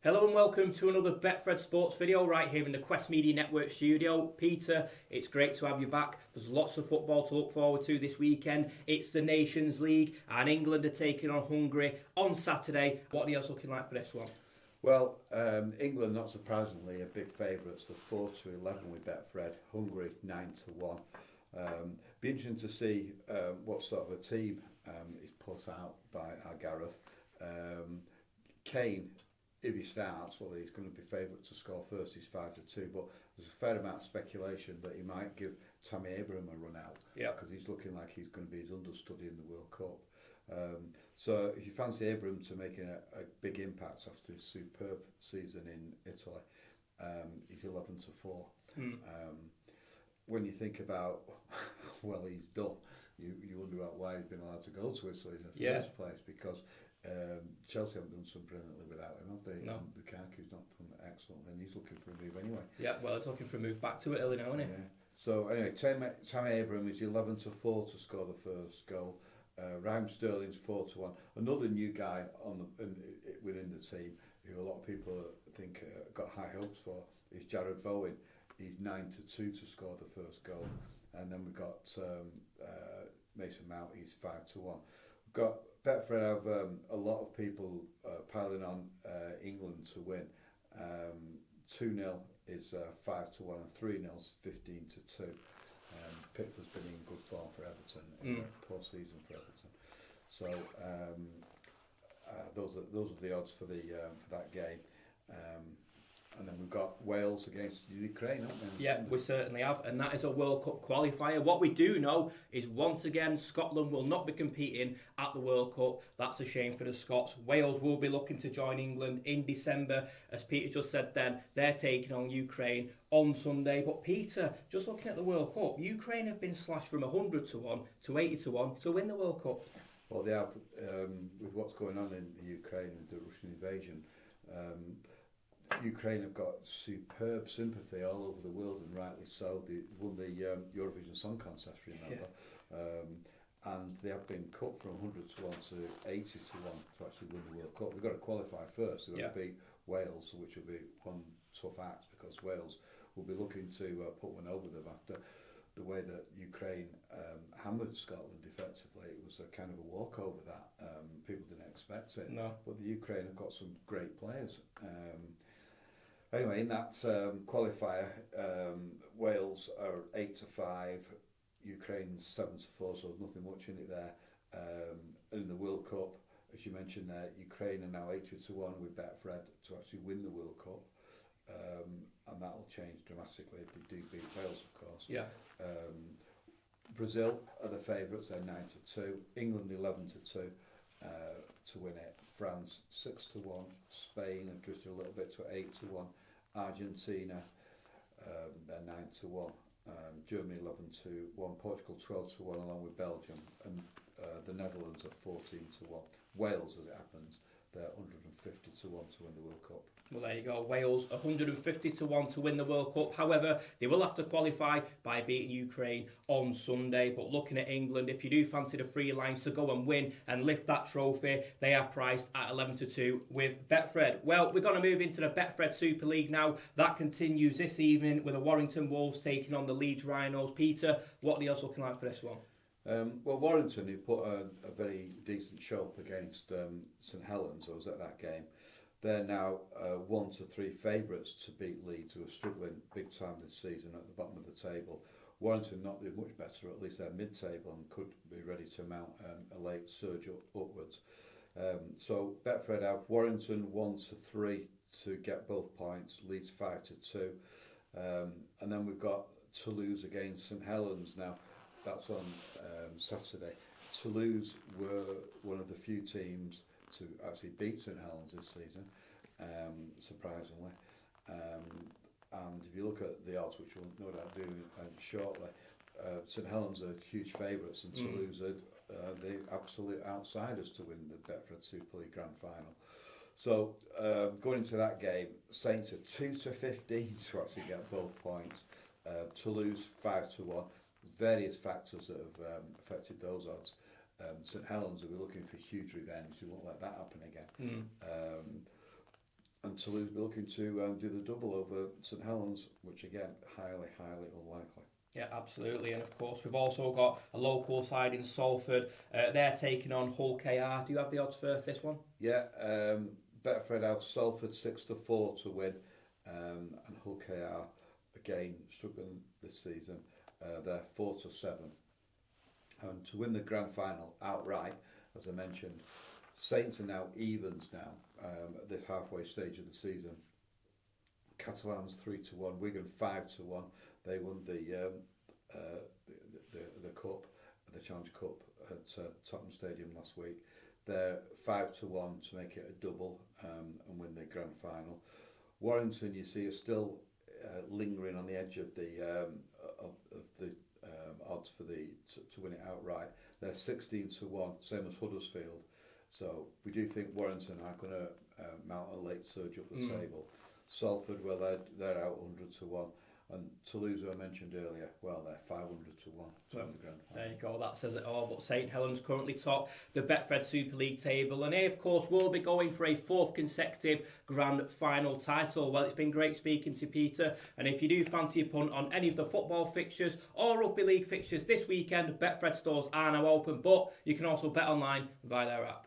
Hello and welcome to another Betfred Sports video right here in the Quest Media Network studio. Peter, it's great to have you back. There's lots of football to look forward to this weekend. It's the Nations League and England are taking on Hungary on Saturday. What are you looking like for this one? Well, England, not surprisingly, are big favourites. They're 4-11 with Betfred. Hungary 9-1. Be interesting to see what sort of a team is put out by Gareth. Kane, if he starts, well, he's going to be favourite to score first. He's 5-2, but there's a fair amount of speculation that he might give Tammy Abraham a run out because he's looking like he's going to be his understudy in the World Cup. So if you fancy Abraham to making a big impact after his superb season in Italy, he's 11-4. When you think about well he's done, you wonder why he's been allowed to go to Italy in the first place, because Chelsea haven't done so brilliantly without him, have they? No. Lukaku's not done excellent, then he's looking for a move anyway. Yeah, well, he's looking for a move back to Italy now, isn't he? Yeah. So anyway, Tammy Abraham is 11-4 to score the first goal. Raheem Sterling's 4-1. Another new guy within the team who a lot of people think got high hopes for is Jared Bowen. He's 9-2 to score the first goal. And then we've got Mason Mount, he's 5-1. We've got Betfred have a lot of people piling on England to win. 2-0 is 5-1 and 3-0's 15-2. Pickford's been in good form for Everton, poor season for Everton. So those are the odds for that game. And then we've got Wales against Ukraine, haven't we? Yeah, we certainly have, and that is a World Cup qualifier. What we do know is once again Scotland will not be competing at the World Cup. That's a shame for the Scots. Wales will be looking to join England in December. As Peter just said then, they're taking on Ukraine on Sunday. But Peter, just looking at the World Cup, Ukraine have been slashed from 100-1 to 80-1 to win the World Cup. Well, they have, with what's going on in the Ukraine and the Russian invasion. Ukraine have got superb sympathy all over the world, and rightly so. They won the Eurovision Song Contest, remember? Yeah. And they have been cut from 100-1 to 80-1 to actually win the World Cup. They've got to qualify first. They've got to beat Wales, which will be one tough act, because Wales will be looking to put one over them after the way that Ukraine hammered Scotland effectively. It was a kind of a walkover that people didn't expect it. No. But the Ukraine have got some great players. Anyway, in that qualifier, Wales are 8-5, Ukraine's 7-4, so there's nothing much in it there. In the World Cup, as you mentioned there, Ukraine are now 80-1 with Betfred to actually win the World Cup. And that'll change dramatically if they do beat Wales, of course. Yeah. Brazil are the favourites, they're 9-2. England 11-2 to win it. France 6-1. Spain have drifted a little bit to 8-1. Argentina, they're 9-1. Germany 11-1. Portugal 12-1 along with Belgium, and the Netherlands are 14-1. Wales, as it happens, they're 150-1 to win the World Cup. Well, there you go. Wales 150-1 to win the World Cup. However, they will have to qualify by beating Ukraine on Sunday. But looking at England, if you do fancy the Three Lions to go and win and lift that trophy, they are priced at 11-2 with Betfred. Well, we're going to move into the Betfred Super League now. That continues this evening with the Warrington Wolves taking on the Leeds Rhinos. Peter, what are the odds looking like for this one? Well, Warrington, who put a very decent show up against St Helens, I was at that game. They're now 1-3 favourites to beat Leeds, who are struggling big time this season at the bottom of the table. Warrington not doing much better, at least they're mid-table and could be ready to mount a late surge upwards. So Betfred have Warrington 1-3 to get both points, Leeds 5-2. And then we've got Toulouse against St Helens now. That's on Saturday. Toulouse were one of the few teams to actually beat St Helens this season, surprisingly. And if you look at the odds, which we'll no doubt do shortly, St Helens are huge favourites, and Toulouse are the absolute outsiders to win the Betfred Super League Grand Final. So going into that game, Saints are 2-15 to actually get both points. Toulouse 5-1. Various factors that have affected those odds. St Helens will be looking for huge revenge. We won't let that happen again. And Toulouse be looking to do the double over St Helens, which again, highly, highly unlikely. Yeah, absolutely. And of course, we've also got a local side in Salford. They're taking on Hull KR. Do you have the odds for this one? Yeah, Betfred have Salford 6-4 to win, and Hull KR again struggling this season. They're 4-7, and to win the grand final outright, as I mentioned, Saints are now evens now at this halfway stage of the season. Catalans 3-1, Wigan 5-1. They won the cup, the Challenge Cup at Tottenham Stadium last week. They're 5-1 to make it a double and win the grand final. Warrington, you see, are still lingering on the edge of the odds for to win it outright. They're 16-1, same as Huddersfield. So we do think Warrington are going to mount a late surge up the table. Salford, well, they're out 100-1. And Toulouse, who I mentioned earlier, well, they're 500-1 to win the grand final. There you go, that says it all. But St Helens currently top the Betfred Super League table, and they, of course, will be going for a fourth consecutive grand final title. Well, it's been great speaking to Peter, and if you do fancy a punt on any of the football fixtures or rugby league fixtures this weekend, Betfred stores are now open, but you can also bet online via their app.